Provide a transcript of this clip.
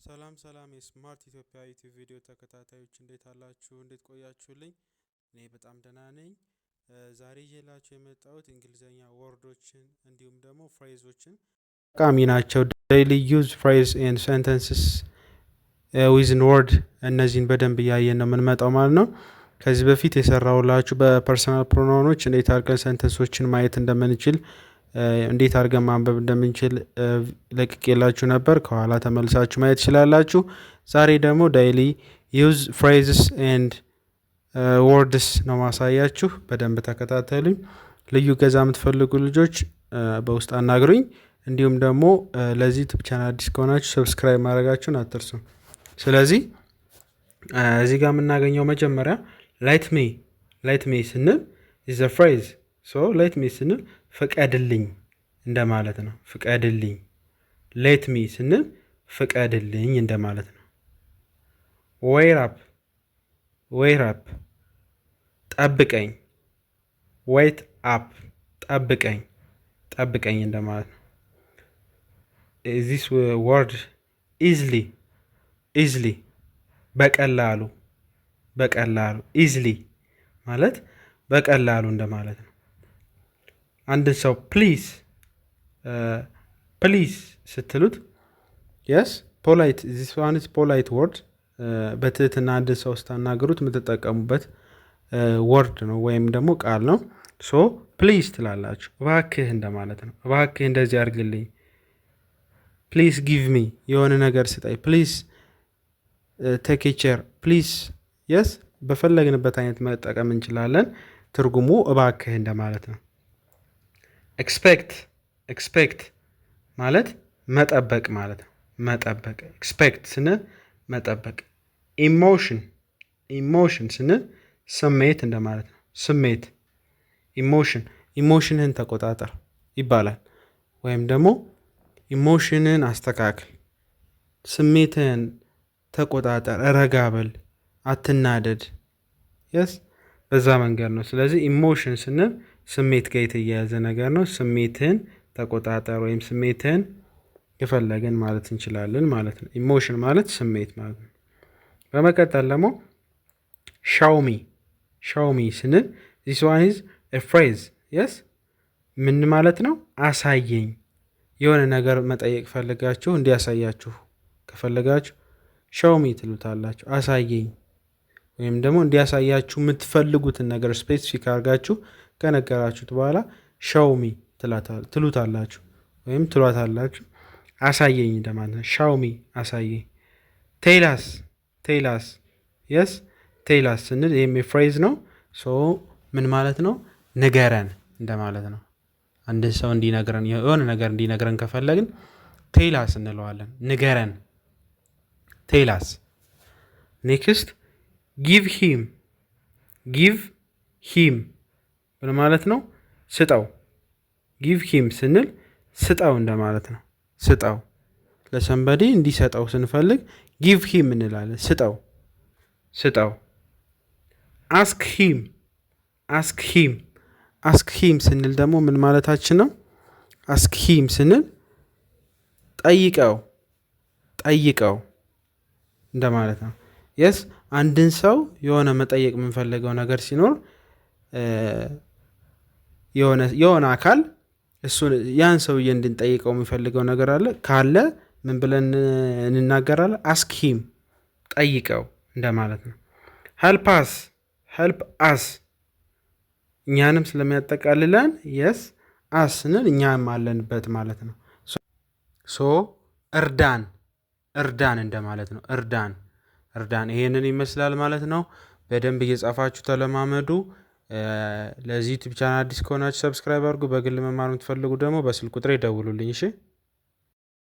ሰላም የስማርት ኢትዮጵያ ዩቲዩብ ቪዲዮ ተከታታዮች እንዴት አላችሁ? እንዴት ቆያችሁልኝ? እኔ በጣም ደህና ነኝ። ዛሬ ይዤላችሁ የመጣሁት እንግሊዘኛ ወርዶችን እንዲሁም ደግሞ ፍሬዞችን ጠቃሚ ናቸው። ዴይሊ ዩዝ ፍሬዝ ኤንድ ሴንተንስስ ዊዝን ወርድ እነዚህን በደንብ እያየን ነው የምንመጣው ማለት ነው። ከዚህ በፊት የሰራሁላችሁ በፐርሰናል ፕሮናውኖች እንዴት አድርገን ሴንተንሶችን ማየት እንደምንችል እንዴት አድርገን ማንበብ እንደምንችል ለቅቄላችሁ ነበር። ከኋላ ተመልሳችሁ ማየት ትችላላችሁ። ዛሬ ደግሞ ዳይሊ ዩዝ ፍሬዝስ ኤንድ ወርድስ ነው ማሳያችሁ። በደንብ ተከታተሉኝ። ልዩ ገዛ የምትፈልጉ ልጆች በውስጥ አናግሩኝ። እንዲሁም ደግሞ ለዚህ ዩቲዩብ ቻናል አዲስ ከሆናችሁ ሰብስክራይብ ማድረጋችሁን አትርሱ። ስለዚህ እዚህ ጋር የምናገኘው መጀመሪያ ላይት ሚ ስንል is a phrase so ሌት ሚ ስንል ፍቀድልኝ እንደማለት ነው። ፍቀድልኝ ሌት ሚ ስንል ፍቀድልኝ እንደማለት ነው። ዌይት አፕ ጠብቀኝ። ዌይት አፕ ጠብቀኝ እንደማለት ነው። this word easily በቀላሉ easily ማለት በቀላሉ እንደማለት ነው። አንድን ሰው ፕሊዝ ስትሉት ፖላይት this one is polite word በትህትና አንድን ሰው ስታናገሩት የምትጠቀሙበት ወርድ ነው ወይም ደግሞ ቃል ነው። ሶ ፕሊዝ ትላላችሁ እባክህ እንደማለት ነው። እባክህ እንደዚህ አድርግልኝ፣ ፕሊዝ ጊቭ ሚ የሆነ ነገር ስጠኝ፣ ፕሊዝ ቴክ ኬር፣ ፕሊዝ በፈለግንበት አይነት መጠቀም እንችላለን። ትርጉሙ እባክህ እንደማለት ነው። ኤክስፔክት ማለት መጠበቅ ማለት ነው። መጠበቅ ኤክስፔክት ስንል መጠበቅ። ኢሞሽን ስንል ስሜት እንደማለት ነው። ስሜት ኢሞሽንህን ተቆጣጠር ይባላል። ወይም ደግሞ ኢሞሽንን አስተካክል፣ ስሜትህን ተቆጣጠር፣ ረጋ በል፣ አትናደድ። በዛ መንገድ ነው። ስለዚህ ኢሞሽን ስንል ስሜት ጋር የተያያዘ ነገር ነው። ስሜትህን ተቆጣጠር ወይም ስሜትህን የፈለገን ማለት እንችላለን ማለት ነው። ኢሞሽን ማለት ስሜት ማለት ነው። በመቀጠል ደግሞ ሻውሚ ስንል this one is a phrase ምን ማለት ነው? አሳየኝ። የሆነ ነገር መጠየቅ ፈልጋችሁ እንዲያሳያችሁ ከፈለጋችሁ ሻውሚ ትሉታላችሁ። አሳየኝ ወይም ደግሞ እንዲያሳያችሁ የምትፈልጉትን ነገር ስፔሲፊክ አድርጋችሁ ከነገራችሁት በኋላ ሻውሚ ትሉታላችሁ ወይም ትሏታላችሁ። አሳየኝ እንደማለት ነው። ሻውሚ አሳየኝ። ቴላስ ስንል ይህም ፍሬዝ ነው። ምን ማለት ነው? ንገረን እንደማለት ነው። አንድ ሰው እንዲነግረን የሆነ ነገር እንዲነግረን ከፈለግን ቴላስ እንለዋለን። ንገረን ቴላስ። ኔክስት ጊቭ ሂም ምን ማለት ነው? ስጠው። ጊቭ ሂም ስንል ስጠው እንደማለት ነው። ስጠው ለሰንበዲ እንዲሰጠው ስንፈልግ ጊቭ ሂም እንላለን። ስጠው። አስክ ሂም ስንል ደግሞ ምን ማለታችን ነው? አስክ ሂም ስንል ጠይቀው እንደማለት ነው። አንድን ሰው የሆነ መጠየቅ የምንፈልገው ነገር ሲኖር የሆነ አካል ያን ሰውዬ እንድንጠይቀው የሚፈልገው ነገር አለ ካለ ምን ብለን እንናገራለን? አስክ ሂም ጠይቀው እንደማለት ነው። ሄልፕ አስ እኛንም ስለሚያጠቃልለን አስ ስንል እኛም አለንበት ማለት ነው። እርዳን እንደማለት ነው። እርዳን ይሄንን ይመስላል ማለት ነው። በደንብ እየጻፋችሁ ተለማመዱ። ለዚህ ዩቲዩብ ቻናል አዲስ ከሆናችሁ ሰብስክራይብ አድርጉ። በግል መማር የምትፈልጉ ደግሞ በስልክ ቁጥሬ ደውሉልኝ። እሺ